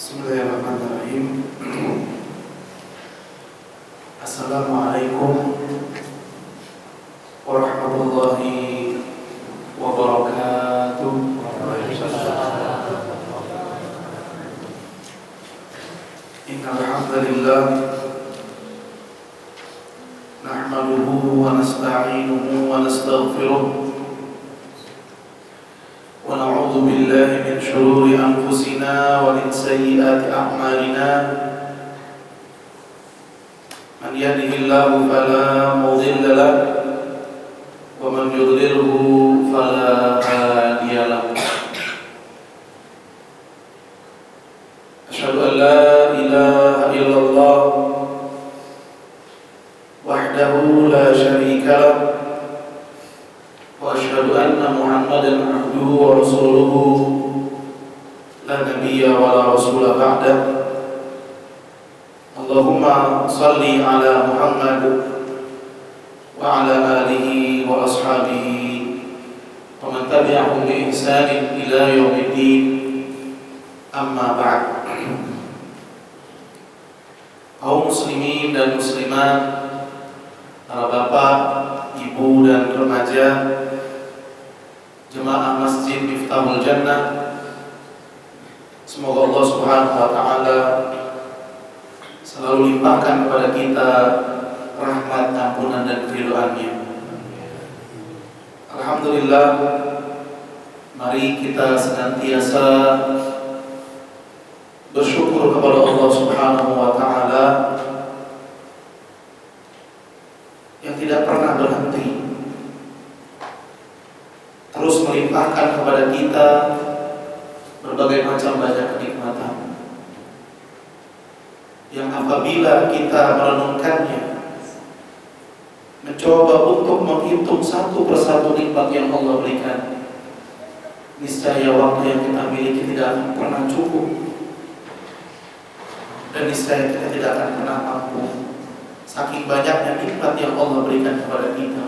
Bismillahirrahmanirrahim. Assalamualaikum warahmatullahi wabarakatuh. Innal hamdalillah nahmaduhu wa nasta'inuhu wa nastaghfiruh wa na'udzu billahi min shururi anfusina wa min sayyiati a'malina. Man yahdihillahu fala mudilla lahu wa man yudlilhu fala hadiya lahu. Asyhadu an la ilaha illallah wahdahu la syarika lahu wa asyhadu anna Muhammadan abduhu wa rasuluhu la nabiyya wa la rasula ba'da. Allahumma salli ala Muhammad wa ala alihi wa ashabihi wa man tabi'ahum bi ihsanin ila yaumiddin. Amma ba'd. Kaum muslimin dan muslimat, para bapak, ibu dan remaja, jemaah Masjid Miftahul Jannah, semoga Allah Subhanahu wa taala selalu limpahkan kepada kita rahmat, ampunan dan keridhaan-Nya. Alhamdulillah, mari kita senantiasa bersyukur kepada Allah Subhanahu wa taala yang tidak pernah berhenti terus melimpahkan kepada kita berbagai macam banyak kenikmatan yang apabila kita merenungkannya, mencoba untuk menghitung satu persatu nikmat yang Allah berikan, niscaya waktu yang kita miliki tidak akan pernah cukup, dan niscaya kita tidak akan pernah mampu saking banyaknya nikmat yang Allah berikan kepada kita.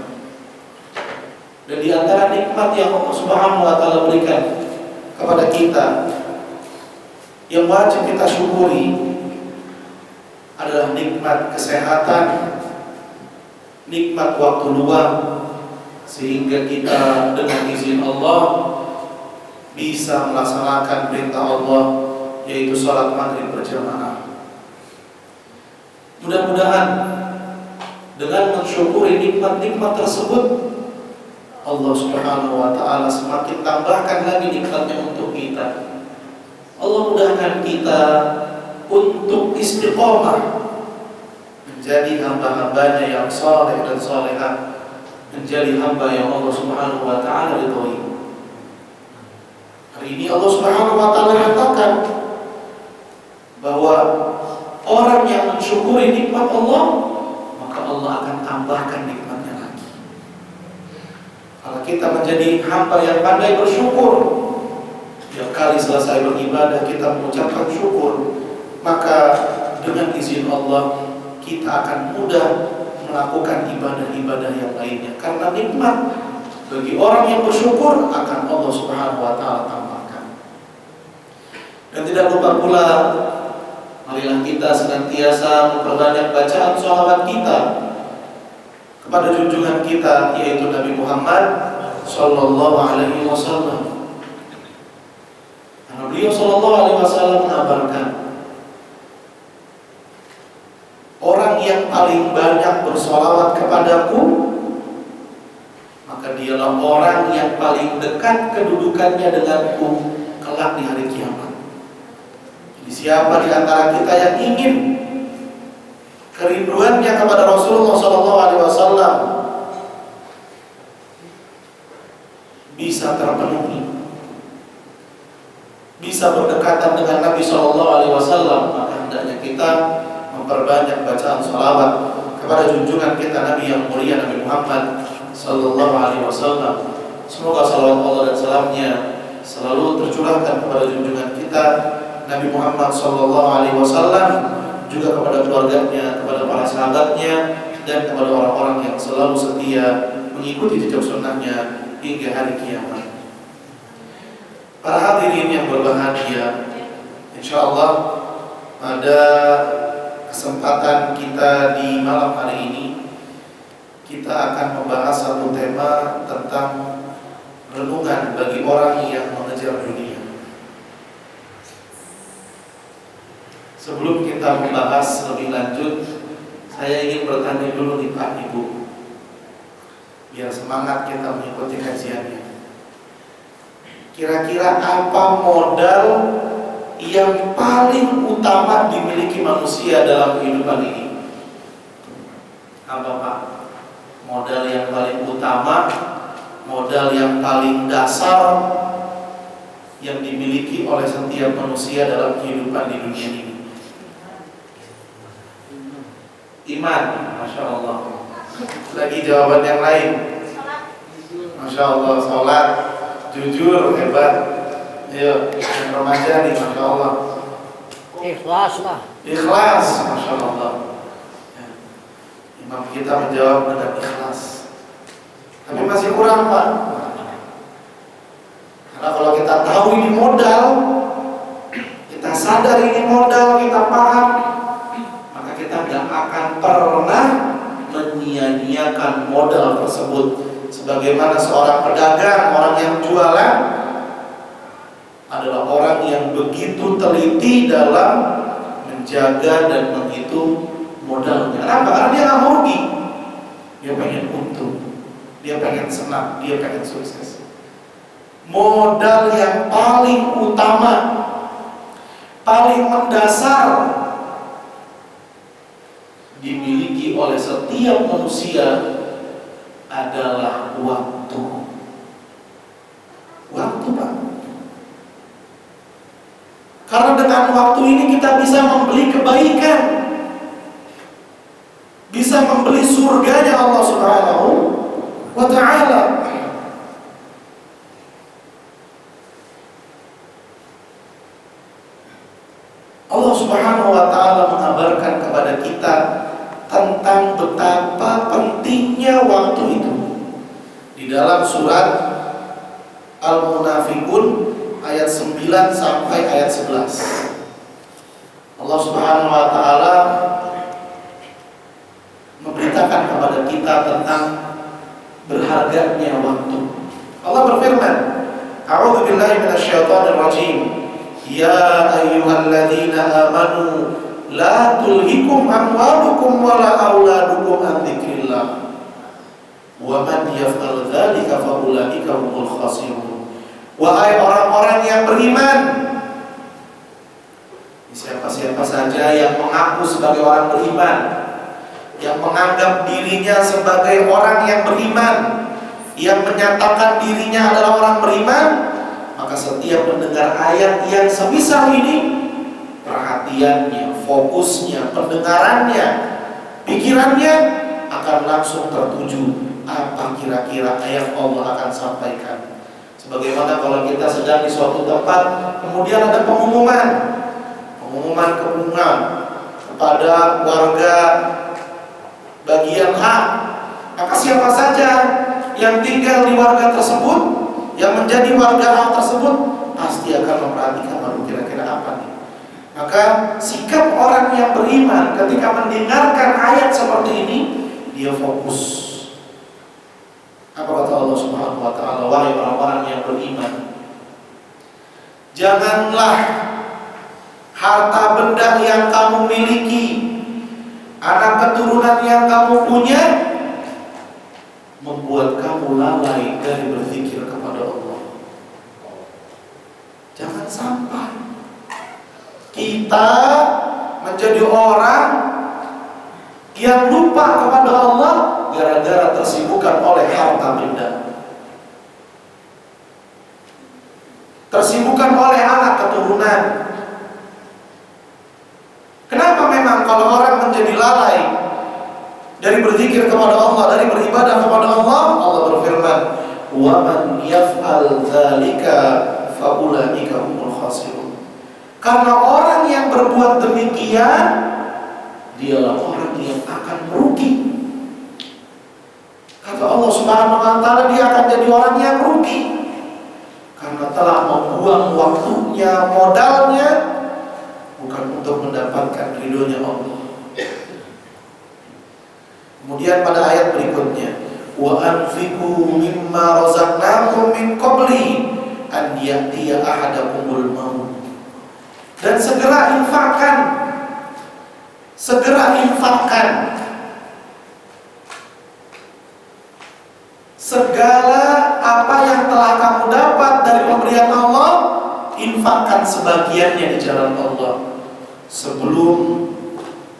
Dan di antara nikmat yang Allah Subhanahu wa taala berikan kepada kita yang wajib kita syukuri adalah nikmat kesehatan, nikmat waktu luang, sehingga kita dengan izin Allah bisa melaksanakan perintah Allah, yaitu salat maghrib berjamaah. Mudah-mudahan dengan mensyukuri nikmat-nikmat tersebut, Allah Subhanahu wa taala semakin tambahkan lagi nikmatnya untuk kita. Allah mudahkan kita untuk istiqomah menjadi hamba-hambanya yang saleh dan salehah, menjadi hamba yang Allah Subhanahu wa taala ridhoi. Hari ini Allah Subhanahu wa taala katakan bahwa orang yang mensyukuri nikmat Allah, maka Allah akan tambahkan nikmatnya lagi. Kalau kita menjadi hamba yang pandai bersyukur, setiap kali selesai beribadah kita mengucapkan syukur, maka dengan izin Allah kita akan mudah melakukan ibadah-ibadah yang lainnya, karena nikmat bagi orang yang bersyukur akan Allah Subhanahu wa taala tambahkan. Dan tidak lupa pula, marilah kita senantiasa memperbanyak bacaan sholawat kita kepada junjungan kita, yaitu Nabi Muhammad sallallahu alaihi wasallam. Karena beliau sallallahu alaihi wasallam mengabarkan, orang yang paling banyak bersholawat kepadaku, maka dialah orang yang paling dekat kedudukannya denganku kelak di hari kiamat. Jadi siapa di antara kita yang ingin kerinduannya kepada Rasulullah SAW bisa terpenuhi, bisa berdekatan dengan Nabi SAW, maka hendaknya kita memperbanyak bacaan sholawat kepada junjungan kita Nabi yang mulia, Nabi Muhammad sallallahu alaihi wasallam. Semoga salawat Allah dan salamnya selalu tercurahkan kepada junjungan kita Nabi Muhammad sallallahu alaihi wasallam, juga kepada keluarganya, kepada para sahabatnya, dan kepada orang-orang yang selalu setia mengikuti jejak sunnahnya hingga hari kiamat. Para hadirin yang berbahagia, Insyaallah pada kesempatan kita di malam hari ini kita akan membahas satu tema tentang renungan bagi orang yang mengejar dunia. Sebelum kita membahas lebih lanjut, saya ingin bertanya dulu nih Pak Ibu, biar semangat kita mengikuti kajiannya. Kira-kira apa modal yang paling utama dimiliki manusia dalam kehidupan ini? Apa Pak? Modal yang paling utama, modal yang paling dasar yang dimiliki oleh setiap manusia dalam kehidupan di dunia ini. Iman, Masya Allah. Lagi jawaban yang lain. Masya Allah, sholat, jujur, hebat. Ayo, yang remaja nih, Masya Allah. Ikhlas lah. Ikhlas, Masya Allah. Ya. Imam kita menjawab dengan ikhlas. Tapi masih kurang Pak. Karena kalau kita tahu ini modal, kita sadar ini modal, kita paham, maka kita tidak akan pernah menyia-nyiakan modal tersebut. Sebagaimana seorang pedagang, orang yang jualan adalah orang yang begitu teliti dalam menjaga dan menghitung modalnya. Kenapa? Karena dia nggak mau rugi. Dia pengen untung, dia pengen senang, dia pengen sukses. Modal yang paling utama, paling mendasar dimiliki oleh setiap manusia adalah waktu. Waktu Pak. Karena dengan waktu ini kita bisa membeli kebaikan, bisa membeli surganya Allah Subhanahu wa ta'ala. Allah Subhanahu wa ta'ala mengabarkan kepada kita tentang betapa pentingnya waktu itu di dalam surat Al-Munafiqun ayat 9 sampai ayat 11. Allah Subhanahu wa ta'ala memberitakan kepada kita tentang berharganya waktu. Allah berfirman, A'udzu billahi minasyaitonir rajim. Ya ayyuhalladzina amanu la tulhikum amwalukum wala auladukum an dzikrillah. Wa man yaf'al dzalika fa ulaika humul khasirun. Wahai orang-orang yang beriman, siapa-siapa saja yang mengaku sebagai orang beriman, yang menganggap dirinya sebagai orang yang beriman, yang menyatakan dirinya adalah orang beriman, maka setiap mendengar ayat yang semisal ini, perhatiannya, fokusnya, pendengarannya, pikirannya akan langsung tertuju apa kira-kira ayat Allah akan sampaikan. Sebagaimana kalau kita sedang di suatu tempat, kemudian ada pengumuman kepada warga bagian A, maka siapa saja yang tinggal di warga tersebut, yang menjadi warga A tersebut, pasti akan memperhatikan baru kira-kira apa nih. Maka sikap orang yang beriman ketika mendengarkan ayat seperti ini, dia fokus. Apa kata Allah Subhanahu wa ta'ala? Wahai orang-orang yang beriman, janganlah harta benda yang kamu miliki, anak keturunan yang kamu punya, membuat kamu lalai dari berzikir kepada Allah. Jangan sampai kita menjadi orang yang lupa kepada Allah gara-gara tersibukkan oleh harta benda, tersibukkan oleh anak keturunan. Kenapa memang kalau orang menjadi lalai dari berzikir kepada Allah, dari beribadah kepada Allah, Allah berfirman, "Wa man yaf'al dzalika fa ulaika humul khasirun." Karena orang yang berbuat demikian, dialah orang yang akan merugi. Kata Allah Subhanahu wa ta'ala, dia akan jadi orang yang rugi karena telah membuang waktunya, modalnya mendapatkan ridhonya Allah. Kemudian pada ayat berikutnya, wa anfiqu mimma razaqnakum min qabli an ya'tiya ahadakumul maut. Dan segera infakkan segala apa yang telah kamu dapat dari pemberian Allah, infakkan sebagiannya di jalan Allah sebelum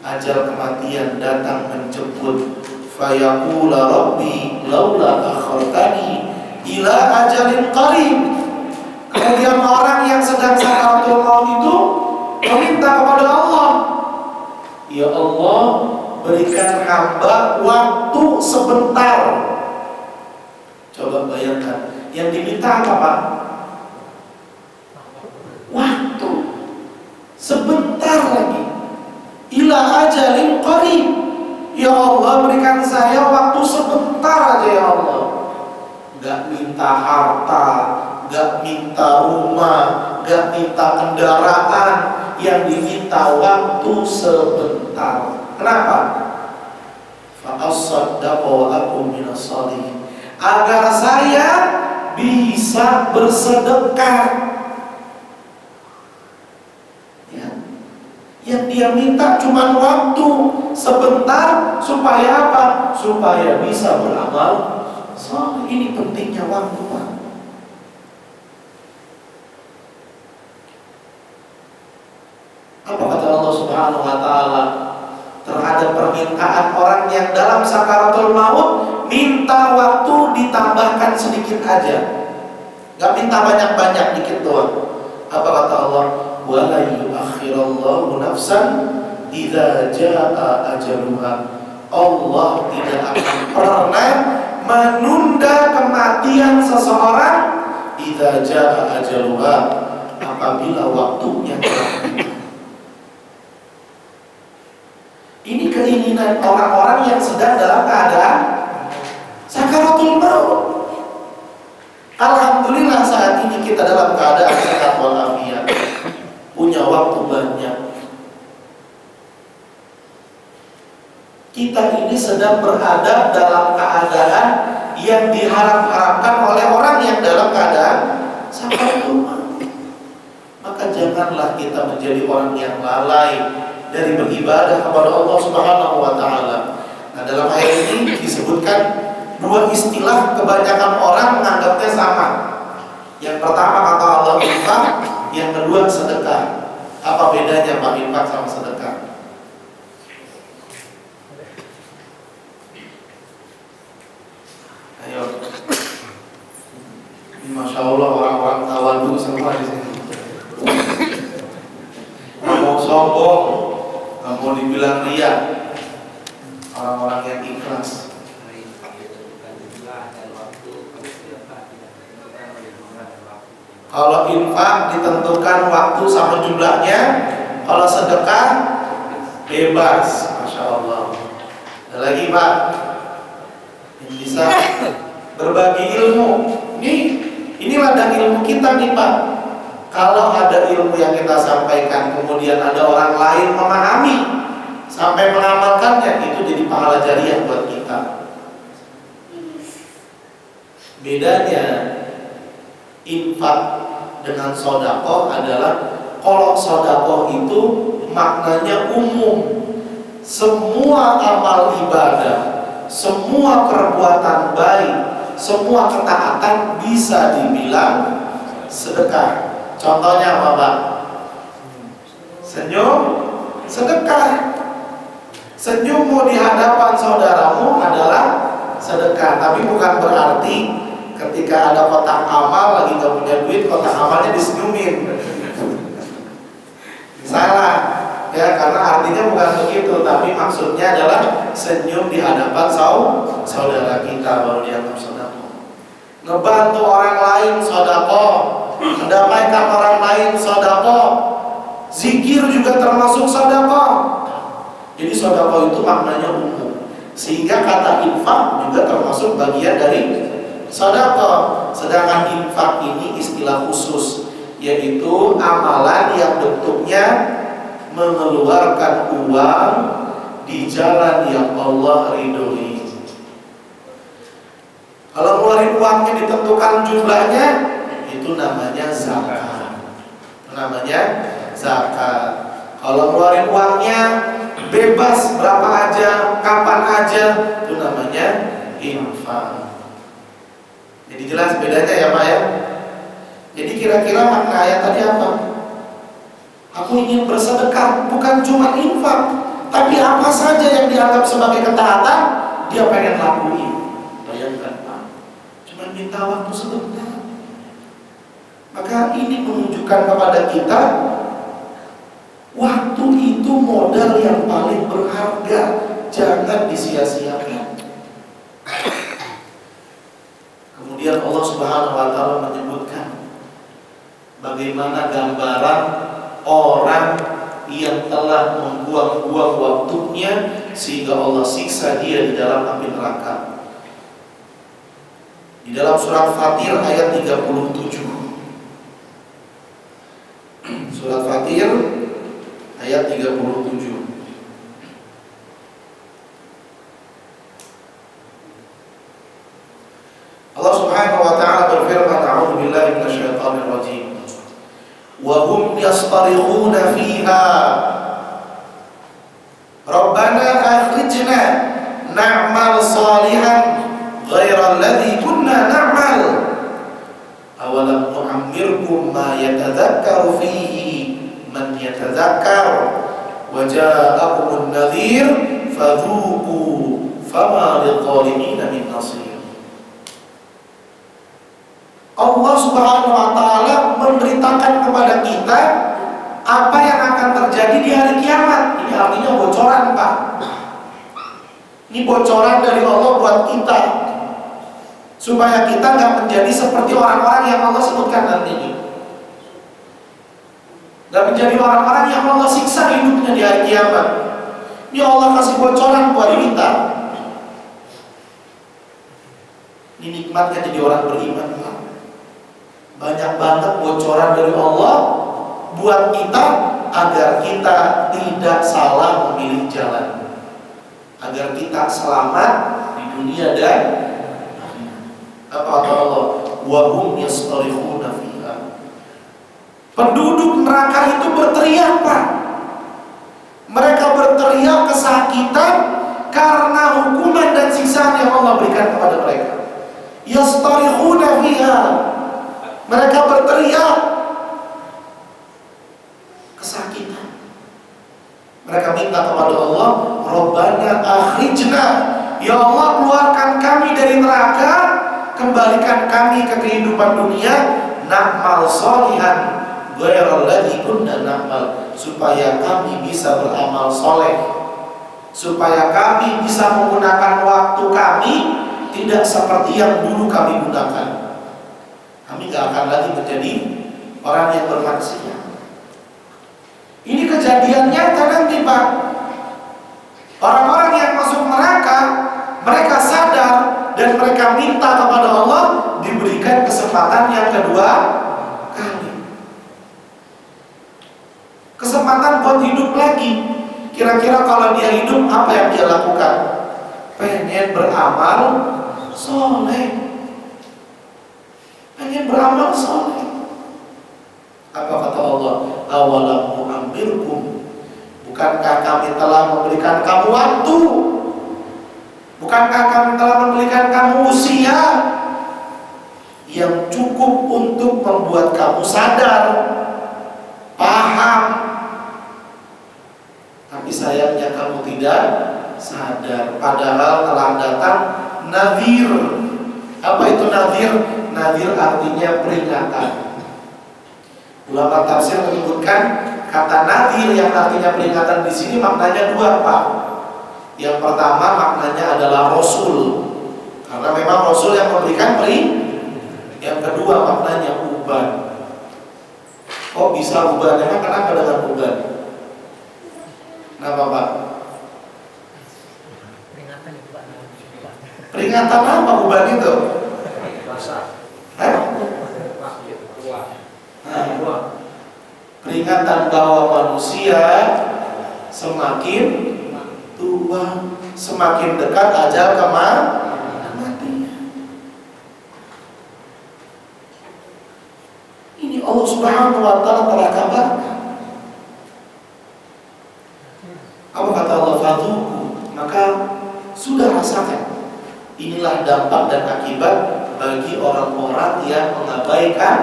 ajal kematian datang menjemput. Fayaqula rabbi laula akhartani ila ajalin qarib. Kemudian orang yang sedang sakaratul maut itu meminta kepada Allah, ya Allah, berikan hamba waktu sebentar. Coba bayangkan, yang diminta apa Pak? Waktu sebentar lagi. Ila ajalin qarib. Ya Allah, berikan saya waktu sebentar aja ya Allah. Gak minta harta, gak minta rumah, gak minta kendaraan, yang diminta waktu sebentar. Kenapa? Fa'asaddaqa wa akum minas shalihin. Agar saya bisa bersedekah. Ya. Yang dia minta cuma waktu sebentar, supaya apa? Supaya bisa beramal. So, ini pentingnya waktu, Pak. Apa kata Allah Subhanahu wa taala terhadap permintaan orang yang dalam sakaratul maut minta waktu ditambahkan sedikit aja, gak minta banyak-banyak, dikit doang. Apa kata Allah? Wala yuakhirallahu nafsan idza jaa ajaluha. Allah tidak akan pernah menunda kematian seseorang idza jaa ajaluha, apabila waktunya telah tiba. Ini keinginan orang-orang yang sedang dalam keadaan sakaratul maut. Alhamdulillah saat ini kita dalam keadaan sehat walafiat, punya waktu banyak. Kita ini sedang berada dalam keadaan yang diharap-harapkan oleh orang yang dalam keadaan sakaratul maut. Maka janganlah kita menjadi orang yang lalai dari beribadah kepada Allah Subhanahu wa taala. Nah, dalam ayat ini disebutkan dua istilah kebanyakan orang menganggapnya sama. Yang pertama kata Allah infak, yang kedua sedekah. Apa bedanya Pak infak sama sedekah? Ayo. Masya Allah, orang-orang tawadu semua di sini. Mau sombong, nggak mau dibilang riya, orang-orang yang ikhlas. Kalau infak ditentukan waktu sama jumlahnya, kalau sedekah bebas, masya Allah. Ada lagi Pak, yang bisa berbagi ilmu. Ini ladang ilmu kita nih Pak. Kalau ada ilmu yang kita sampaikan, kemudian ada orang lain memahami sampai mengamalkannya, itu jadi pahala jariah buat kita. Bedanya infak dengan sedekah adalah, kalau sedekah itu maknanya umum. Semua amal ibadah, semua perbuatan baik, semua ketaatan bisa dibilang sedekah. Contohnya apa Pak? Senyum, sedekah. Senyummu di hadapan saudaramu adalah sedekah. Tapi bukan berarti ketika ada kotak amal lagi gak punya duit, kotak amalnya disenyumin. Salah ya, karena artinya bukan begitu. Tapi maksudnya adalah senyum di hadapan saudara kita baru dianggap sedekah. Ngebantu orang lain sedekah, mendamaikan orang lain sedekah, zikir juga termasuk sedekah. Jadi sedekah itu maknanya umum, sehingga kata infak juga termasuk bagian dari sedekah. Sedangkan infak ini istilah khusus, yaitu amalan yang bentuknya mengeluarkan uang di jalan yang Allah ridhoi. Kalau ngeluarin uangnya ditentukan jumlahnya, itu namanya zakat. Namanya zakat. Kalau ngeluarin uangnya bebas berapa aja, kapan aja, itu namanya infak. Jadi jelas bedanya ya Pak ya. Jadi kira-kira makna ayat tadi apa? Aku ingin bersedekah, bukan cuma infak, tapi apa saja yang dianggap sebagai ketaatan, dia pengen lakuin. Bayangkan Pak, cuma minta waktu sebentar. Maka ini menunjukkan kepada kita, waktu itu modal yang paling berharga, jangan disia-siakan. Kemudian Allah Subhanahu wa taala menyebutkan bagaimana gambaran orang yang telah membuang-buang waktunya sehingga Allah siksa dia di dalam api neraka. Di dalam surat Fatir ayat 37. Surat Fatir ayat 37. Allah Subhanahu wa taala berfirman, "A'udzu billahi minasyaitonir rajim. Wa hum yastarikhuna fiha. Rabbana akhrijna na'mal salihan ghaira alladhi kunna na'mal. Awalam nu'ammirkum ma yatadhakkaru fihi man yatadhakkar wa ja'akumun nadhir fadhuqu fama lidh-dhalimin min nasir." Allah Subhanahu wa taala memberitakan kepada kita apa yang akan terjadi di hari kiamat. Ini artinya bocoran, Pak. Ini bocoran dari Allah buat kita, supaya kita nggak menjadi seperti orang-orang yang Allah sebutkan nanti ini. Nggak menjadi orang-orang yang Allah siksa hidupnya di hari kiamat. Ini Allah kasih bocoran buat kita. Ini nikmatnya jadi orang beriman, Pak. Banyak banget bocoran dari Allah buat kita agar kita tidak salah memilih jalan, agar kita selamat di dunia dan akhirat. Apa kata Allah? Wa hum yastarikhuna fiha. Penduduk neraka itu berteriak, Pak. Mereka berteriak kesakitan karena hukuman dan siksaan yang Allah berikan kepada mereka. Yastarikhuna fiha. Mereka berteriak kesakitan. Mereka minta kepada Allah, Rabbana akhrijna, ya Allah keluarkan kami dari neraka, kembalikan kami ke kehidupan dunia, na'mal sholihan ghairal ladzi kunna na'mal, supaya kami bisa beramal soleh, supaya kami bisa menggunakan waktu kami tidak seperti yang dulu kami gunakan. Kami gak akan lagi menjadi orang yang bermaksiat. Ini kejadian nyata nanti, Pak. Orang-orang yang masuk neraka, mereka sadar dan mereka minta kepada Allah diberikan kesempatan yang kedua kali. Kesempatan buat hidup lagi. Kira-kira kalau dia hidup, apa yang dia lakukan? Pengen beramal soleh. Pengen beramal soleh. Apa kata Allah? Awalam nu'ammirkum, bukankah kami telah memberikan kamu waktu? Bukankah kami telah memberikan kamu usia yang cukup untuk membuat kamu sadar, paham? Tapi sayangnya kamu tidak sadar. Padahal telah datang nadhir. Apa itu nadhir? Nadhir artinya peringatan. Ulama tafsir menyebutkan kata nadhir yang artinya peringatan di sini maknanya dua, Pak. Yang pertama maknanya adalah Rasul, karena memang Rasul yang memberikan peringatan. Yang kedua maknanya uban. Kok bisa uban? Emang kenapa dengan uban? Kenapa, Pak? Peringatan apa uban itu? Peringatan bahwa manusia semakin tua, semakin dekat ajal kematian. Ini Allah Subhanahu wa taala telah kabarkan. Apa kata Allah? Fadhuku, maka sudah rasakan. Inilah dampak dan akibat bagi orang-orang yang mengabaikan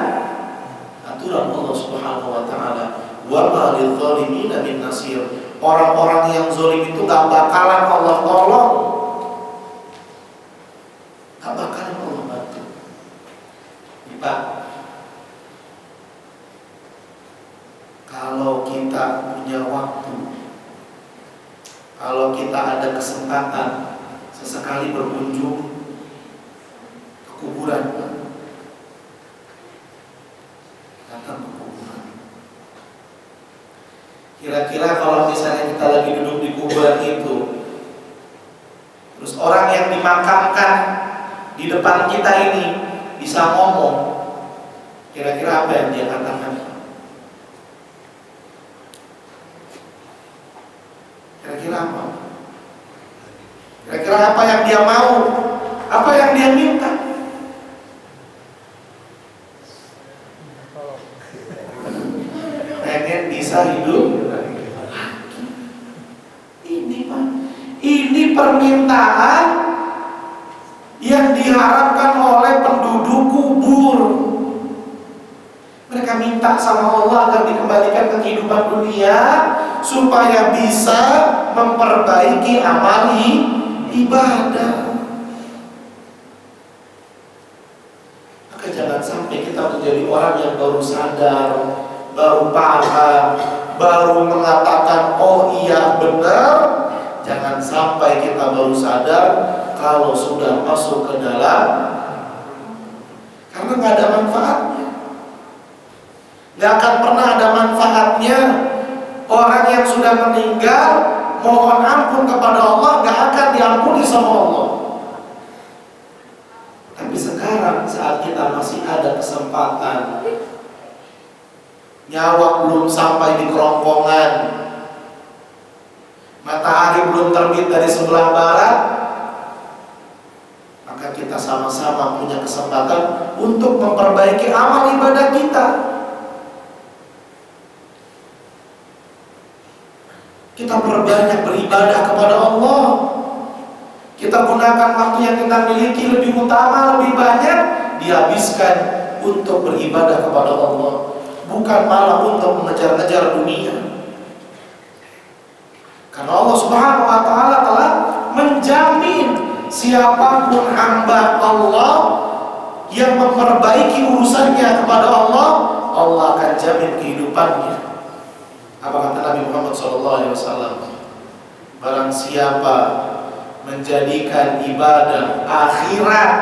aturan Allah Subhanahu wa taala. Wa ma lidh-dhalimina min nasir. Orang-orang yang zalim itu gak bakalan Allah tolong. Gak bakalan Allah bantu. Pak, kalau kita punya waktu, kalau kita ada kesempatan sesekali berkunjung ke kuburan, datang ke kuburan. Kira-kira kalau misalnya kita lagi duduk di kuburan itu, terus orang yang dimakamkan di depan kita ini bisa ngomong, kira-kira apa yang dia katakan? Kira-kira apa? Kira-kira apa yang dia mau? Apa yang dia minta? Pengen bisa hidup lagi. Ini Pak, ini permintaan yang diharapkan oleh penduduk kubur. Mereka minta sama Allah agar dikembalikan ke kehidupan dunia supaya bisa memperbaiki amal ibadah. Maka jangan sampai kita menjadi orang yang baru sadar, baru paham, baru mengatakan oh iya benar. Jangan sampai kita baru sadar kalau sudah masuk ke dalam, karena gak ada manfaatnya. Gak akan pernah ada manfaatnya. Orang yang sudah meninggal mohon ampun kepada Allah gak akan diampuni sama Allah. Tapi sekarang saat kita masih ada kesempatan, nyawa belum sampai di kerongkongan, matahari belum terbit dari sebelah barat, maka kita sama-sama punya kesempatan untuk memperbaiki amal ibadah kita. Kita perbanyak beribadah kepada Allah. Kita gunakan waktu yang kita miliki lebih utama, lebih banyak dihabiskan untuk beribadah kepada Allah, bukan malah untuk mengejar-ngejar dunia. Karena Allah Subhanahu wa taala telah menjamin siapapun hamba Allah yang memperbaiki urusannya kepada Allah, Allah akan jamin kehidupannya. Apa kata Nabi Muhammad SAW? Barang siapa menjadikan ibadah akhirat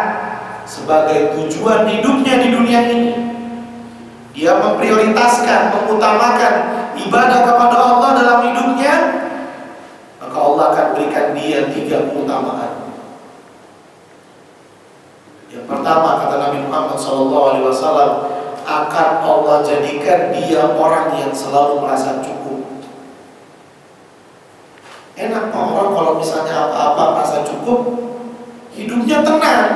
sebagai tujuan hidupnya di dunia ini, dia memprioritaskan, mengutamakan ibadah kepada Allah dalam hidupnya, maka Allah akan berikan dia 3 keutamaan. Yang pertama, kata Nabi Muhammad SAW, akan Allah jadikan dia orang yang selalu merasa cukup. Enak Pak, orang kalau misalnya apa-apa merasa cukup, hidupnya tenang.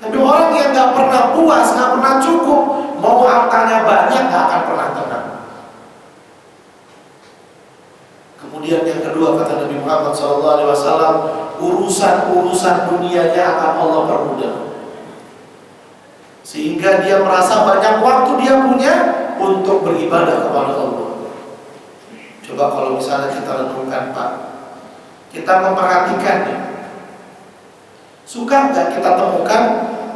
Tapi orang yang gak pernah puas, gak pernah cukup, mau hartanya banyak, gak akan pernah tenang. Kemudian yang kedua, kata Nabi Muhammad SAW, urusan-urusan dunianya akan Allah permudah, sehingga dia merasa banyak waktu dia punya untuk beribadah kepada Allah. Coba kalau misalnya kita renungkan Pak, kita memperhatikannya, suka nggak kita temukan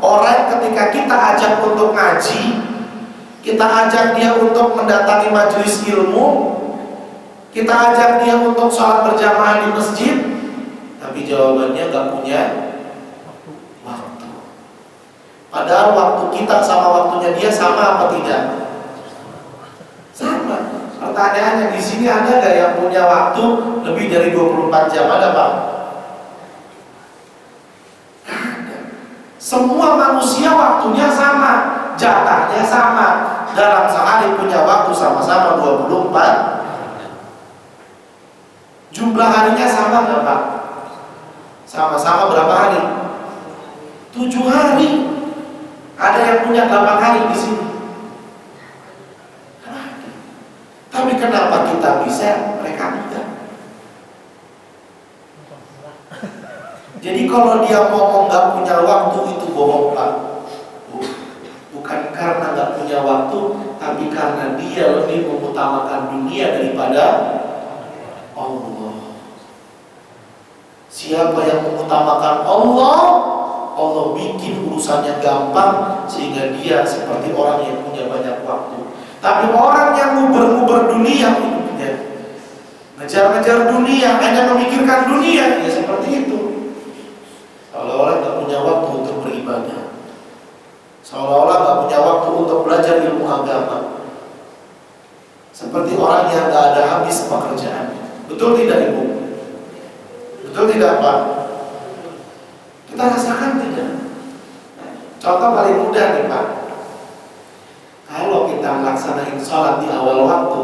orang ketika kita ajak untuk ngaji, kita ajak dia untuk mendatangi majelis ilmu, kita ajak dia untuk sholat berjamaah di masjid, tapi jawabannya nggak punya waktu. Padahal waktu kita sama waktunya dia sama apa tidak? Sama. Pertanyaannya di sini ada nggak yang punya waktu lebih dari 24 jam? Ada Pak? Ada. Semua manusia waktunya sama, jatahnya sama. Dalam sehari punya waktu sama-sama 24 Jumlah harinya sama nggak Pak? Sama-sama berapa hari? 7 hari. Ada yang punya 8 hari di sini. Tapi kenapa kita bisa, mereka enggak? Jadi kalau dia ngomong nggak punya waktu itu bohong Pak. Bukan karena nggak punya waktu, tapi karena dia lebih mengutamakan dunia daripada Allah. Siapa yang mengutamakan Allah, Allah bikin urusannya gampang sehingga dia seperti orang yang punya banyak waktu. Tapi orang yang nguber-nguber dunia hidupnya, ngejar-ngejar dunia, hanya memikirkan dunia, ya seperti itu. Seolah-olah gak punya waktu untuk beribadah, seolah-olah gak punya waktu untuk belajar ilmu agama. Seperti orang yang gak ada habis pekerjaannya. Betul tidak Ibu? Betul tidak Pak? Kita rasakan tidak? Contoh paling mudah nih Pak. Kalau kita melaksanakan sholat di awal waktu,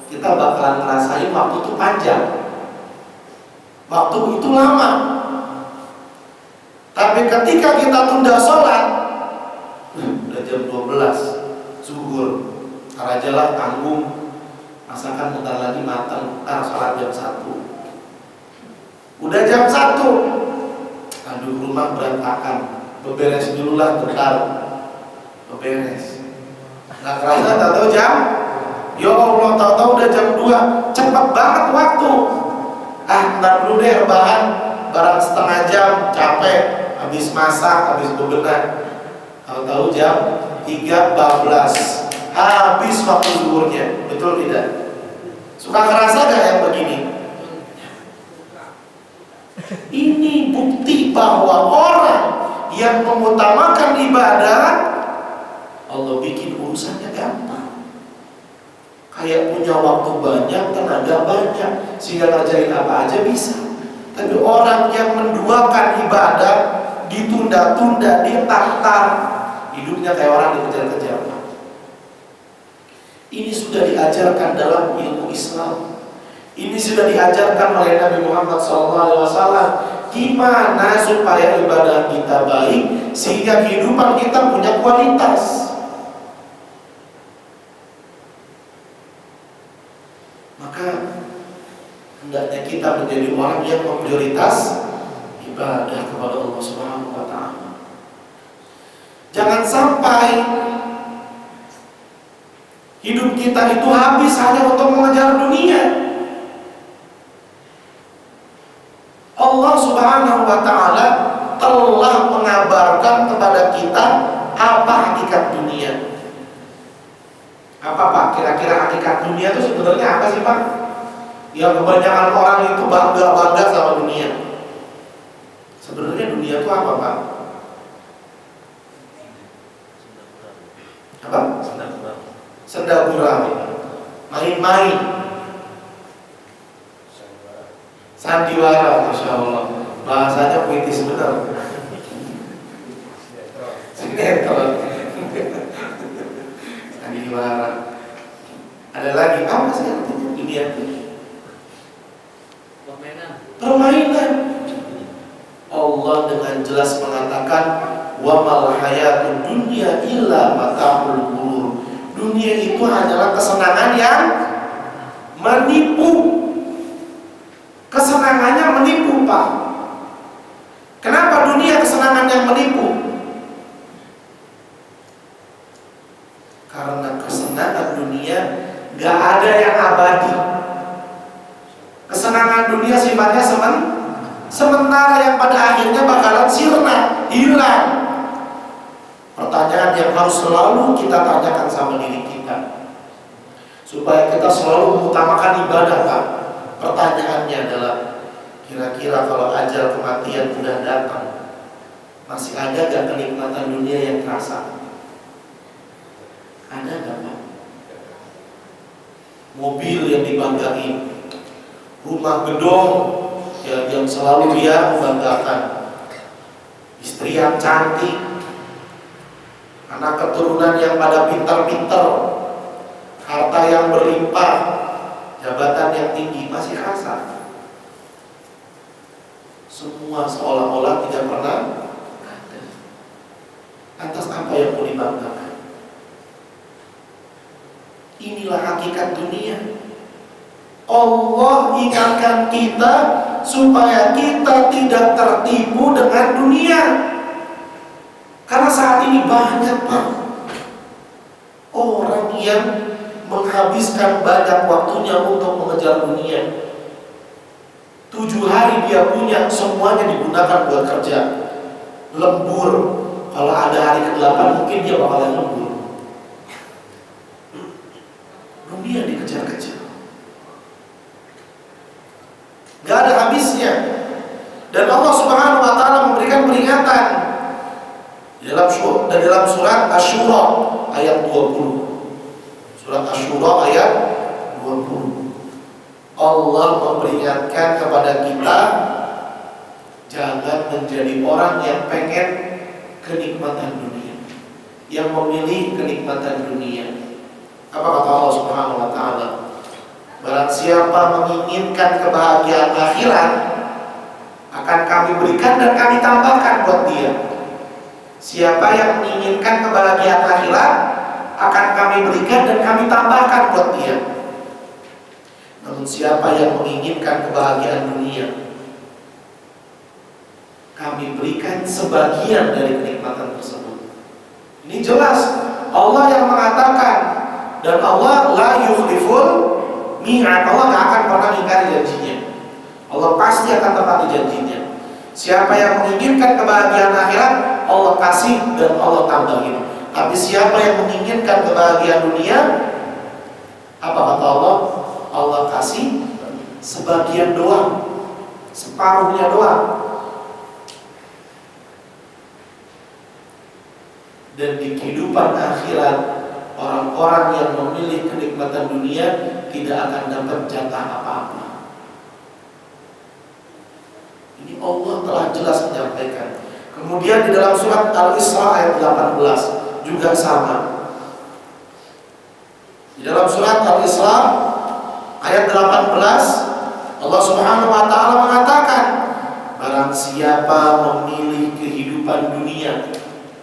kita bakalan ngerasain waktu itu panjang, waktu itu lama. Tapi ketika kita tunda sholat, udah jam 12 zuhur, karajalah tanggung, masakan bentar lagi matang, sholat jam 1. Udah jam 1, aduh rumah berantakan, beberes dulu lah bentar, beberes. Nggak kerasa tahu jam, ya Allah tahu udah jam 2, cepat banget waktu. Ntar dulu deh rebahan, barang setengah jam, capek, habis masak, habis bebenah. Tahu jam 3:14, habis waktu zuhurnya, betul tidak? Suka ngerasa gak yang begini? Ini bukti bahwa orang yang mengutamakan ibadah, Allah bikin urusannya gampang. Kayak punya waktu banyak, tenaga banyak, sehingga ngerjain apa aja bisa. Tapi orang yang menduakan ibadah, ditunda-tunda, ditar-tar, hidupnya kayak orang dikejar-kejar. Ini sudah diajarkan dalam ilmu Islam. Ini sudah diajarkan oleh Nabi Muhammad SAW. Gimana supaya ibadah kita baik, sehingga kehidupan kita punya kualitas. Maka hendaknya kita menjadi orang yang memprioritas ibadah kepada Allah Subhanahu wa Ta'ala. Jangan sampai hidup kita itu habis hanya untuk mengejar dunia. Allah Subhanahu wa Ta'ala telah mengabarkan kepada kita apa hakikat dunia. Apa Pak? Kira-kira hakikat dunia itu sebenarnya apa sih Pak? Ya kebanyakan orang itu bangga-bangga sama dunia. Sebenarnya dunia itu apa Pak? Apa? Senda gurau, main-main, sandiwara, Masya Allah, bahasanya puitis benar. Sinetron, sandiwara. Ada lagi apa sih artinya dunia itu? Permainan. Allah dengan jelas mengatakan, wa mal hayatud dunya illa mata'ul ghurur. Dunia itu hanyalah kesenangan yang menipu. Kesenangannya menipu Pak. Kenapa dunia kesenangan yang menipu? Karena kesenangan dunia gak ada yang abadi. Kesenangan dunia sifatnya sementara, yang pada akhirnya bakalan sirna, hilang. Pertanyaan yang harus selalu kita tanyakan sama diri kita, supaya kita selalu mengutamakan ibadah Pak. Pertanyaannya adalah, kira-kira kalau ajal kematian sudah datang, masih ada gak kenikmatan dunia yang terasa? Ada gak Pak? Mobil yang dibanggain, rumah gedung yang selalu dia membanggakan, istri yang cantik, anak keturunan yang pada pintar-pintar, harta yang berlimpah, jabatan yang tinggi, masih rasa? Semua seolah-olah tidak pernah ada. Atas apa yang mau dibanggakan? Inilah hakikat dunia. Allah ingatkan kita supaya kita tidak tertipu dengan dunia. Karena saat ini banyak Pak orang yang menghabiskan banyak waktunya untuk mengejar dunia. 7 hari dia punya, semuanya digunakan buat kerja. Lembur, kalau ada hari ke-8 mungkin dia bakalan lembur. Dunia dikejar-kejar, gak ada habisnya. Dan Allah Subhanahu wa ta'ala memberikan peringatan dalam surat Asy-Syura ayat 20. Surat Asy-Syura ayat 20. Allah memperingatkan kepada kita jangan menjadi orang yang pengen kenikmatan dunia, yang memilih kenikmatan dunia. Apa kata Allah Subhanahu wa ta'ala? Barang siapa menginginkan kebahagiaan akhirat, akan kami berikan dan kami tambahkan buat dia. Siapa yang menginginkan kebahagiaan akhirat, akan kami berikan dan kami tambahkan buat dia. Namun siapa yang menginginkan kebahagiaan dunia, kami berikan sebagian dari kenikmatan tersebut. Ini jelas Allah yang mengatakan, dan Allah la yukhliful mi'ad. Allah gak akan pernah ingkari janjinya. Allah pasti akan tepati janjinya. Siapa yang menginginkan kebahagiaan akhirat, Allah kasih dan Allah tambahin. Tapi siapa yang menginginkan kebahagiaan dunia, apa kata Allah? Allah kasih sebagian doang, separuhnya doang. Dan di kehidupan akhirat, orang-orang yang memilih kenikmatan dunia tidak akan dapat jatah apa-apa. Ini Allah telah jelas menyampaikan. Kemudian di dalam surat Al-Isra ayat 18 juga sama. Di dalam surat Al-Isra ayat 18 Allah Subhanahu wa ta'ala mengatakan, barang siapa memilih kehidupan dunia,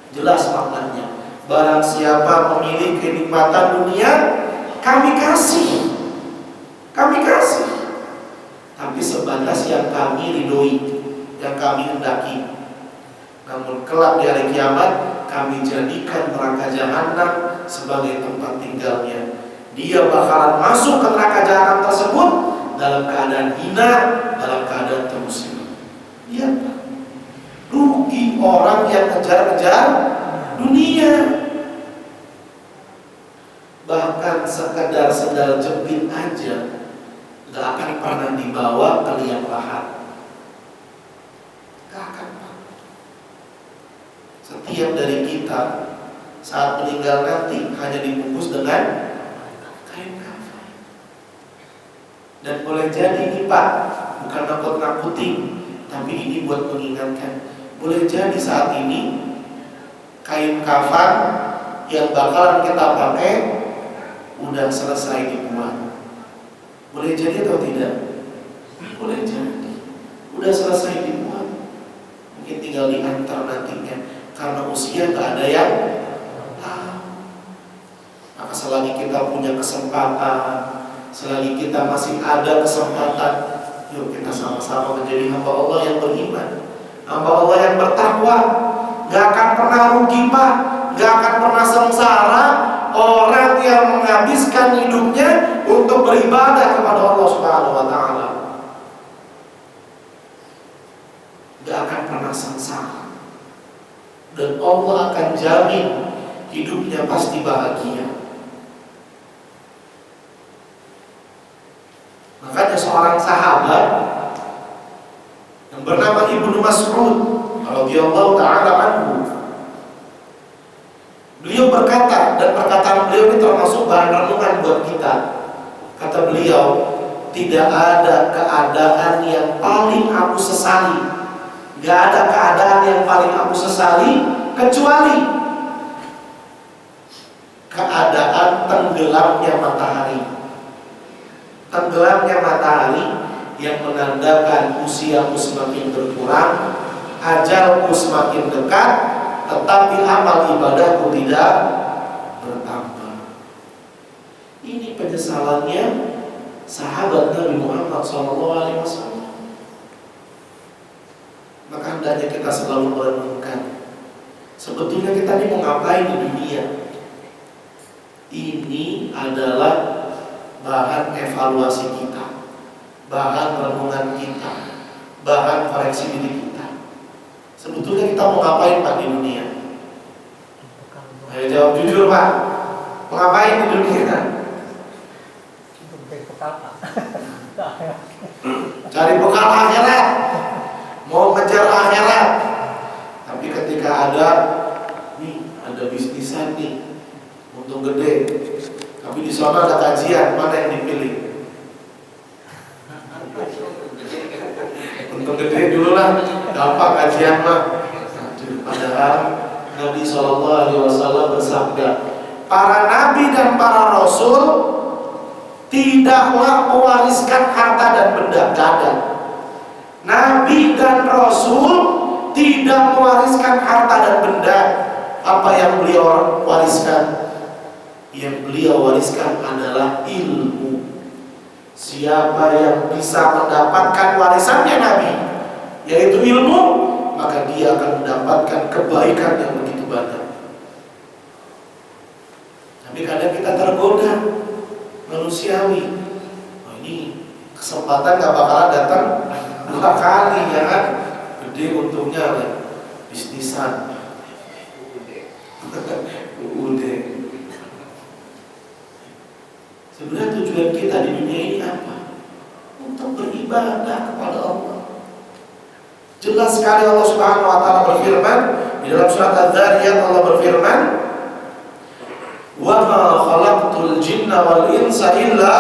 jelas maknanya, barang siapa memilih kenikmatan dunia, kami kasih, tapi sebatas yang kami ridhoi, yang kami hendaki. Namun kelak di hari kiamat kami jadikan neraka jahanam sebagai tempat tinggalnya. Dia bakalan masuk ke neraka jahanam tersebut dalam keadaan hina, dalam keadaan terusir. Lihat, rugi orang yang kejar-kejar dunia. Bahkan sekedar sendal jepit aja gak akan pernah dibawa ke liang lahat. Gak akan pernah. Setiap dari kita saat meninggal nanti hanya dibungkus dengan kain kafan. Dan boleh jadi ini Pak, bukan nakut-nakutin, tapi ini buat mengingatkan. Boleh jadi saat ini kain kafan yang bakalan kita pakai udah selesai dibuat. Boleh jadi atau tidak? Boleh jadi udah selesai dibuat, mungkin tinggal diantar nantinya. Karena usia gak ada yang tahu. Maka selagi kita punya kesempatan, selagi kita masih ada kesempatan, yuk kita sama-sama menjadi hamba Allah yang beriman, hamba Allah yang bertakwa. Gak akan pernah rugi Pak, gak akan pernah sengsara orang yang menghabiskan hidupnya untuk beribadah kepada Allah Subhanahu wa ta'ala. Gak akan pernah sengsara. Dan Allah akan jamin hidupnya pasti bahagia. Makanya seorang sahabat yang bernama Ibnu Mas'ud radhiyallahu ta'ala anhu, beliau berkata, dan perkataan beliau ini termasuk bahan renungan buat kita. Kata beliau, tidak ada keadaan yang paling aku sesali, gak ada keadaan yang paling aku sesali kecuali keadaan tenggelamnya matahari. Tenggelamnya matahari yang menandakan usiamu semakin berkurang, ajalku semakin dekat, tetapi amal ibadahku tidak bertambah. Ini penyesalannya sahabat Nabi Muhammad SAW. Maka hendaknya kita selalu merenungkan, sebetulnya kita ini mau ngapain di dunia? Ini adalah bahan evaluasi kita, bahan renungan kita, bahan koreksi diri kita. Sebetulnya kita mau ngapain Pak di dunia? Ayo jawab jujur Pak. Mau ngapain di dunia? Cari bekal akhirat, mau ngejar akhirat. Tapi ketika ada bisnisan nih, untung gede, tapi di sana ada kajian, mana yang dipilih? Untung gede dulu lah, gampang kajian mah. Padahal Nabi SAW bersabda, para nabi dan para rasul tidaklah mewariskan harta dan benda gada. Nabi dan rasul tidak mewariskan harta dan benda. Apa yang beliau wariskan? Yang beliau wariskan adalah ilmu. Siapa yang bisa mendapatkan warisannya Nabi, yaitu ilmu, maka dia akan mendapatkan kebaikan yang begitu banyak. Tapi kadang kita tergoda manusiawi. Oh, ini kesempatan gak bakalan datang 2 kali, ya kan? Gede untungnya ya. Bisnisan. Udah. Sebenarnya tujuan kita di dunia ini apa? Untuk beribadah kepada Allah. Jelas sekali Allah Subhanahu wa taala berfirman di dalam surat Az-Zariyat, Allah berfirman, "Wa ma khalaqtul jinna wal insa illa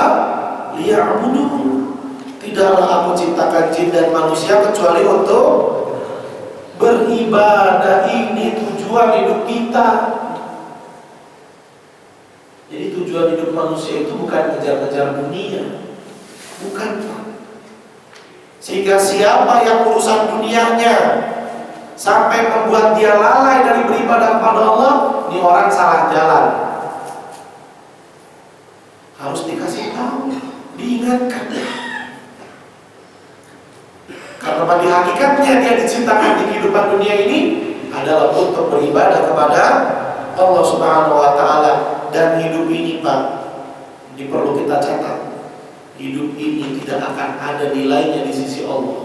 liya'budun." Tidaklah aku ciptakan jin dan manusia kecuali untuk beribadah. Ini tujuan hidup kita. Jadi tujuan hidup manusia itu bukan ngejar-ngejar dunia, bukan. Sehingga siapa yang urusan dunianya sampai membuat dia lalai dari beribadah kepada Allah, ini orang salah jalan. Harus dikasih tahu, diingatkan. Karena pada hakikatnya dia diciptakan di kehidupan dunia ini adalah untuk beribadah kepada Allah Subhanahu wa taala. Dan hidup ini Pak, ini perlu kita catat, hidup ini tidak akan ada nilainya di sisi Allah,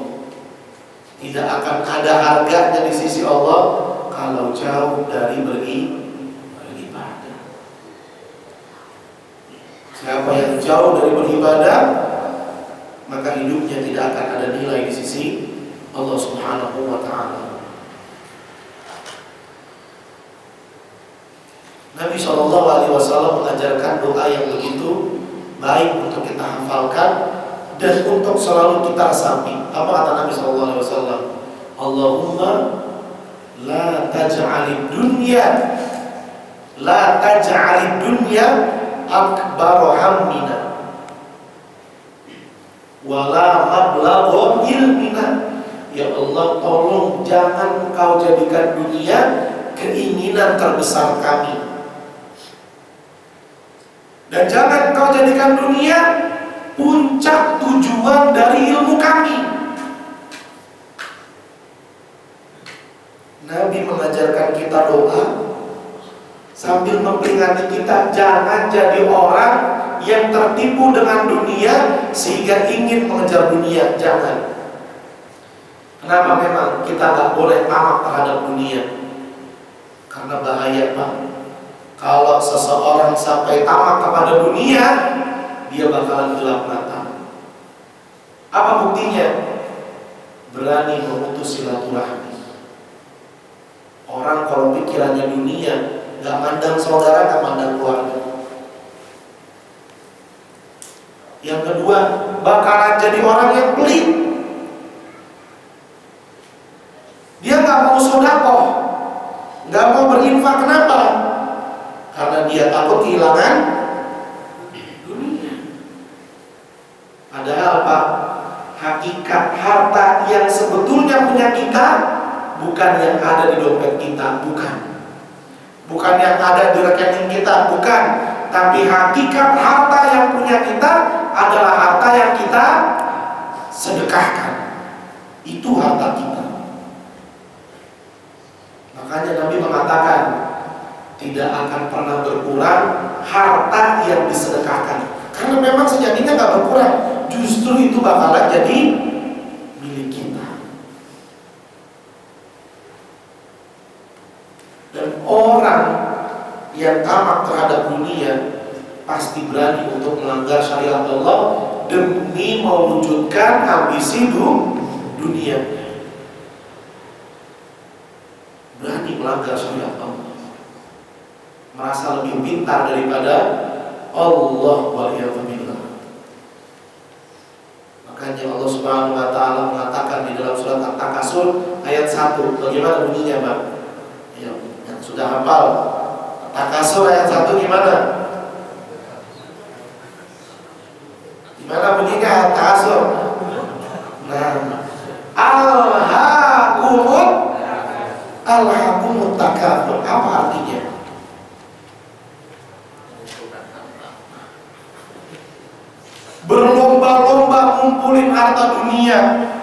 tidak akan ada harganya di sisi Allah kalau jauh dari beribadah. Siapa yang jauh dari beribadah, maka hidupnya tidak akan ada nilai di sisi Allah Subhanahu wa ta'ala. Nabi SAW mengajarkan doa yang begitu baik untuk kita hafalkan dan untuk selalu kita resapi. Apa kata Nabi SAW? Allahumma la taj'alid dunya akbar hammina wala mablagha ilmina. Ya Allah, tolong jangan Kau jadikan dunia keinginan terbesar kami, dan jangan Kau jadikan dunia puncak tujuan dari ilmu kami. Nabi mengajarkan kita doa sambil memperingati kita jangan jadi orang yang tertipu dengan dunia sehingga ingin mengejar dunia. Jangan. Kenapa memang kita gak boleh tamak terhadap dunia? Karena bahaya Pak. Kalau seseorang sampai tamak kepada dunia, dia bakalan gelap mata. Apa buktinya? Berani memutus silaturahmi. Orang kalau pikirannya dunia, gak mandang saudara, gak mandang keluarga. Yang kedua, bakalan jadi orang yang pelit. Dia gak mau sedekah, gak mau berinfak. Kenapa? Karena dia takut kehilangan dunia. Padahal Pak, yang sebetulnya punya kita bukan yang ada di dompet kita, bukan yang ada di rekening kita, bukan. Tapi hakikat harta yang punya kita adalah harta yang kita sedekahkan. Itu harta kita. Makanya Nabi mengatakan tidak akan pernah berkurang harta yang disedekahkan. Karena memang sejatinya gak berkurang, justru itu bakalan jadi milik kita. Dan orang yang tamak terhadap dunia pasti berani untuk melanggar syariat Allah demi mewujudkan ambisi dunia. Berani melanggar syariat Allah, merasa lebih pintar daripada Allah, waliyadzubillah. Makanya Allah Subhanahu wa taala mengatakan di dalam surat At-Takasur ayat 1. Bagaimana bunyinya, Pak? Ya, yang sudah hafal At-Takasur ayat 1 gimana? Gimana bunyinya At-Takasur? Nah, alhaqumut takatsur. Apa artinya? Berlomba-lomba ngumpulin harta dunia,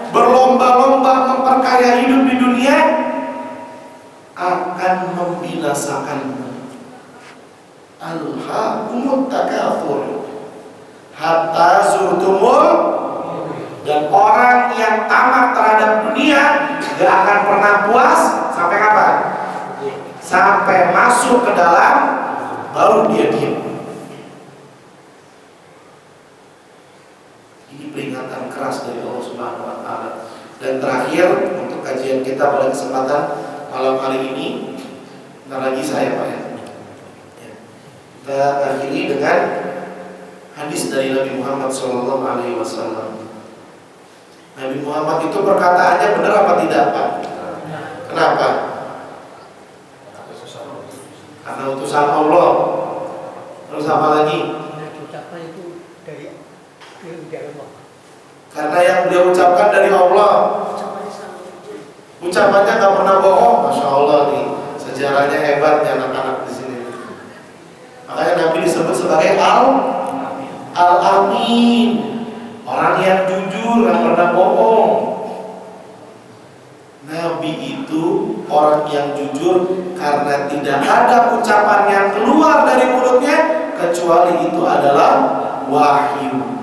berlomba-lomba memperkaya hidup di dunia akan membinasakanmu. Alhaqumut takatsur hatta zurtumul. Dan orang yang tamak terhadap dunia gak akan pernah puas sampai kapan? Sampai masuk ke dalam, baru dia diam. Ini peringatan keras dari Allah Subhanahu wa taala. Dan terakhir untuk kajian kita pada kesempatan malam hari ini, bentar lagi saya Pak ya. Kita akhiri dengan hadis dari Nabi Muhammad SAW. Nabi Muhammad itu perkataannya benar apa tidak, Pak? Kenapa? Karena utusan Allah. Terus apa lagi? Karena yang dia ucapkan dari Allah. Ucapannya nggak pernah bohong. Masya Allah nih, sejarahnya hebat nih anak-anak di sini. Makanya Nabi disebut sebagai Al-Amin. Orang yang jujur, yang pernah bohong. Nabi itu orang yang jujur karena tidak ada ucapan yang keluar dari mulutnya kecuali itu adalah wahyu.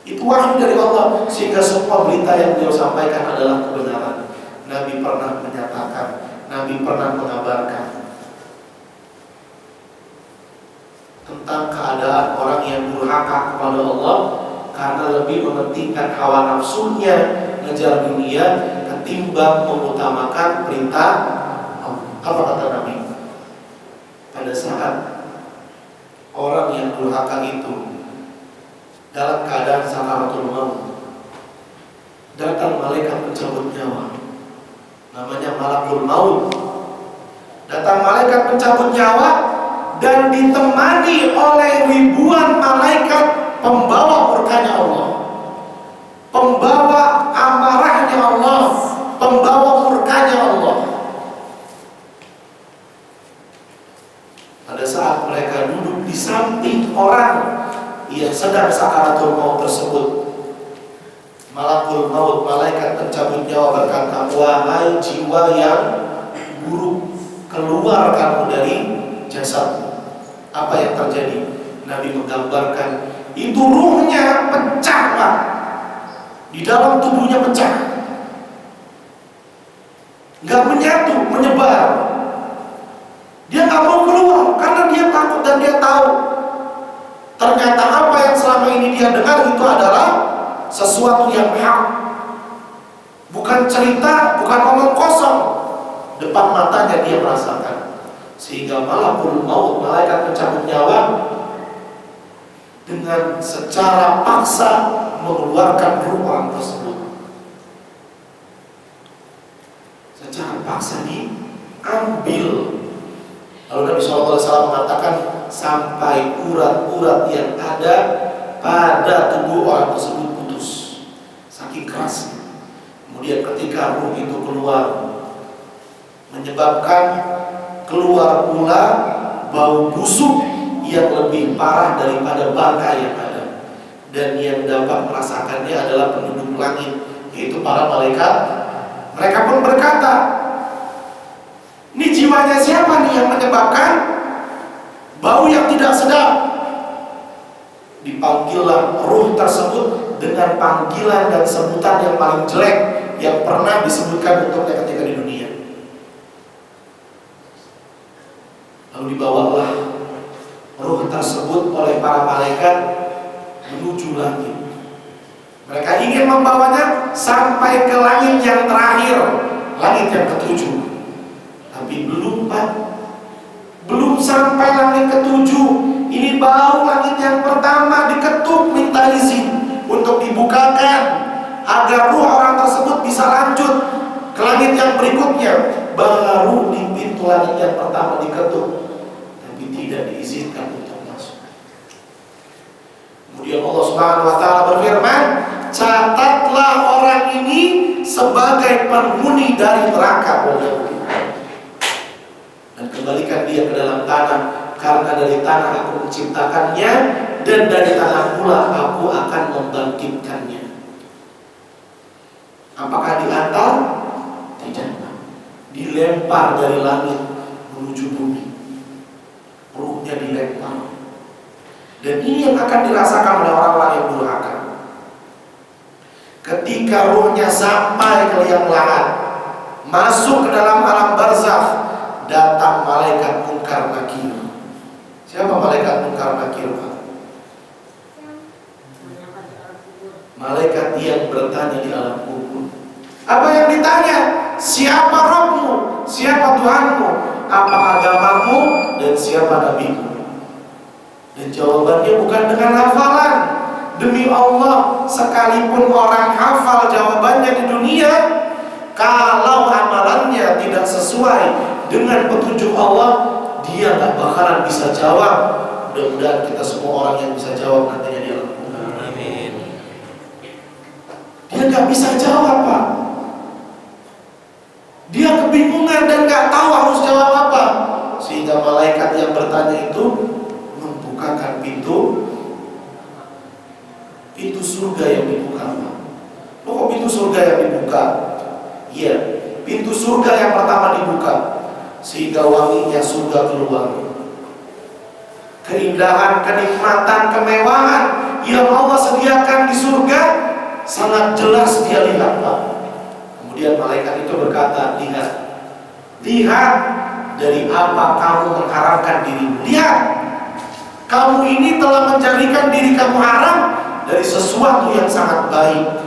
Itu wahyu dari Allah, sehingga semua berita yang beliau sampaikan adalah kebenaran. Nabi pernah menyatakan, Nabi pernah mengabarkan tentang keadaan orang yang durhaka kepada Allah karena lebih mementingkan hawa nafsunya ngejar dunia ketimbang mengutamakan perintah Allah. Apa kata Nabi? Pada saat orang yang durhaka itu dalam keadaan sakaratul maut, datang malaikat pencabut nyawa, namanya malakul maut. Datang malaikat pencabut nyawa dan ditemani oleh ribuan malaikat pembawa murkanya Allah, pembawa amarahnya Allah, pembawa murkanya Allah. Pada saat mereka duduk di samping orang yang sedang sakaratul maut tersebut, malakul maut, malaikat pencabut nyawa berkata, wahai jiwa yang buruk, keluar kamu dari jasadmu. Apa yang terjadi? Nabi menggambarkan itu ruhnya pecah, Pak. Di dalam tubuhnya pecah, nggak menyatu, menyebar. Dia nggak mau keluar karena dia takut dan dia tahu ternyata apa yang selama ini dia dengar itu adalah sesuatu yang hak, bukan cerita, bukan omong kosong. Depan matanya dia merasakan. Sehingga malakul maut, malaikat pencabut nyawa, dengan secara paksa mengeluarkan ruh orang tersebut. Secara paksa diambil. Lalu Nabi SAW mengatakan sampai urat-urat yang ada pada tubuh orang tersebut putus. Saking saking kerasnya. Kemudian ketika ruh itu keluar, menyebabkan keluar pula bau busuk yang lebih parah daripada baka yang ada. Dan yang dapat merasakannya adalah penduduk langit, yaitu para malaikat. Mereka pun berkata, ini jiwanya siapa nih yang menyebabkan bau yang tidak sedap? Dipanggillah ruh tersebut dengan panggilan dan sebutan yang paling jelek yang pernah disebutkan untuknya ketika di dunia. Lalu dibawalah ruh tersebut oleh para malaikat menuju langit. Mereka ingin membawanya sampai ke langit yang terakhir, langit yang ketujuh. Tapi belum, Pak. Belum sampai langit ketujuh. Ini baru langit yang pertama diketuk, minta izin untuk dibukakan agar ruh orang tersebut bisa lanjut ke langit yang berikutnya. Baru di pintu langit yang pertama diketuk, tapi tidak diizinkan untuk masuk. Kemudian Allah Subhanahu wa taala berfirman, catatlah orang ini sebagai penghuni dari neraka, dan kembalikan dia ke dalam tanah, karena dari tanah aku menciptakannya, dan dari tanah pula aku akan membangkitkannya. Apakah diantar? Tidak. Dilempar dari langit menuju bumi. Ruhnya dilempar. Dan ini yang akan dirasakan oleh orang-orang yang durhaka. Ketika ruhnya sampai ke liang lahat, masuk ke dalam alam barzakh, datang malaikat Munkar Nakir. Siapa malaikat Munkar Nakir, Pak? Malaikat yang bertanya di alam kubur. Apa yang ditanya? Siapa Rabbmu? Siapa Tuhanmu? Apa agamamu? Dan siapa nabimu? Dan jawabannya bukan dengan hafalan. Demi Allah, sekalipun orang hafal jawabannya di dunia, kalau amalannya tidak sesuai dengan petunjuk Allah, dia gak bakalan bisa jawab. Mudah-mudahan kita semua orang yang bisa jawab nantinya di alam kubur. Amin. Dia gak bisa jawab, Pak. Dia kebingungan dan gak tahu harus jawab apa. Sehingga malaikat yang bertanya itu membukakan pintu surga yang dibuka. Kok pintu surga yang dibuka? Iya, pintu surga yang pertama dibuka, sehingga wanginya surga keluar. Keindahan, kenikmatan, kemewahan yang Allah sediakan di surga sangat jelas dia lihat, Pak. Kemudian malaikat itu berkata, lihat dari apa kamu mengharamkan dirimu. Lihat, kamu ini telah menjadikan diri kamu haram dari sesuatu yang sangat baik.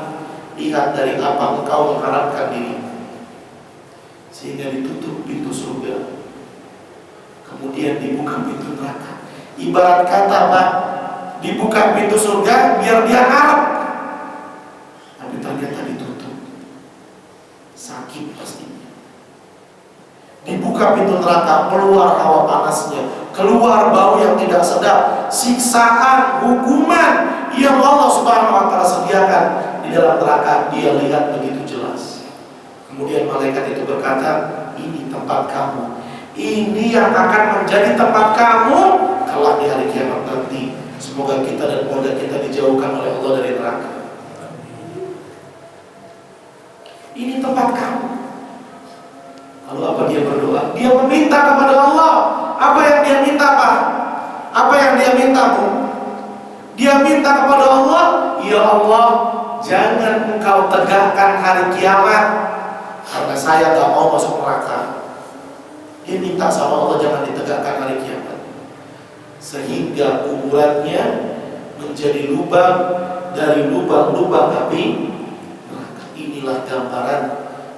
Lihat dari apa engkau mengharamkan dirimu. Sehingga ditutup pintu surga, kemudian dibuka pintu neraka. Ibarat kata, Pak, dibuka pintu surga biar dia harap, tapi ternyata ditutup. Sakit pastinya. Dibuka pintu neraka, keluar hawa panasnya, keluar bau yang tidak sedap, siksaan, hukuman yang Allah Subhanahu wa taala sediakan di dalam neraka, dia lihat begitu jelas. Kemudian malaikat itu berkata, ini tempat kamu. Ini yang akan menjadi tempat kamu kelak di hari kiamat nanti. Semoga kita dan keluarga kita dijauhkan oleh Allah dari neraka. Ini tempat kamu. Lalu apa dia berdoa? Dia meminta kepada Allah. Apa yang dia minta, Pak? Apa yang dia minta, Bu? Dia minta kepada Allah, ya Allah, jangan engkau tegakkan hari kiamat, karena saya gak mau masuk neraka. Dia minta sama Allah jangan ditegakkan hari kiamat, sehingga kuburannya menjadi lubang dari lubang-lubang api neraka. Inilah gambaran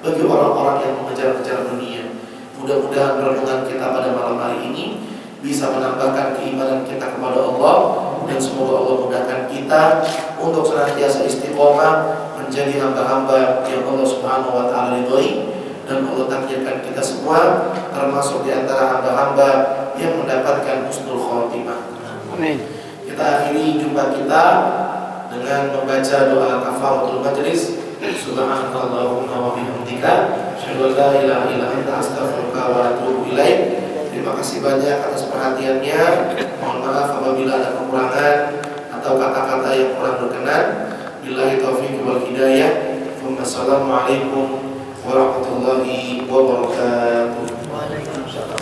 bagi orang-orang yang mengejar-ngejar dunia. Mudah-mudahan renungan kita pada malam hari ini bisa menambahkan keimanan kita kepada Allah, dan semoga Allah mudahkan kita untuk senantiasa istiqomah menjadi hamba-hamba yang Allah Subhanahu wa taala ridhoi, dan Allah takdirkan kita semua termasuk di antara hamba-hamba yang mendapatkan husnul khotimah. Amin. Kita akhiri jumpa kita dengan membaca doa kafaratul majlis. Subhanakallahumma wa bihamdika asyhadu an la ilaha illa anta astaghfiruka wa atubu ilaik. Terima kasih banyak atas perhatiannya. Mohon maaf apabila ada kekurangan atau kata-kata yang kurang berkenan. Billahi taufiq wal hidayah. Wassalamualaikum warahmatullahi wabarakatuh. Waalaikumsalam.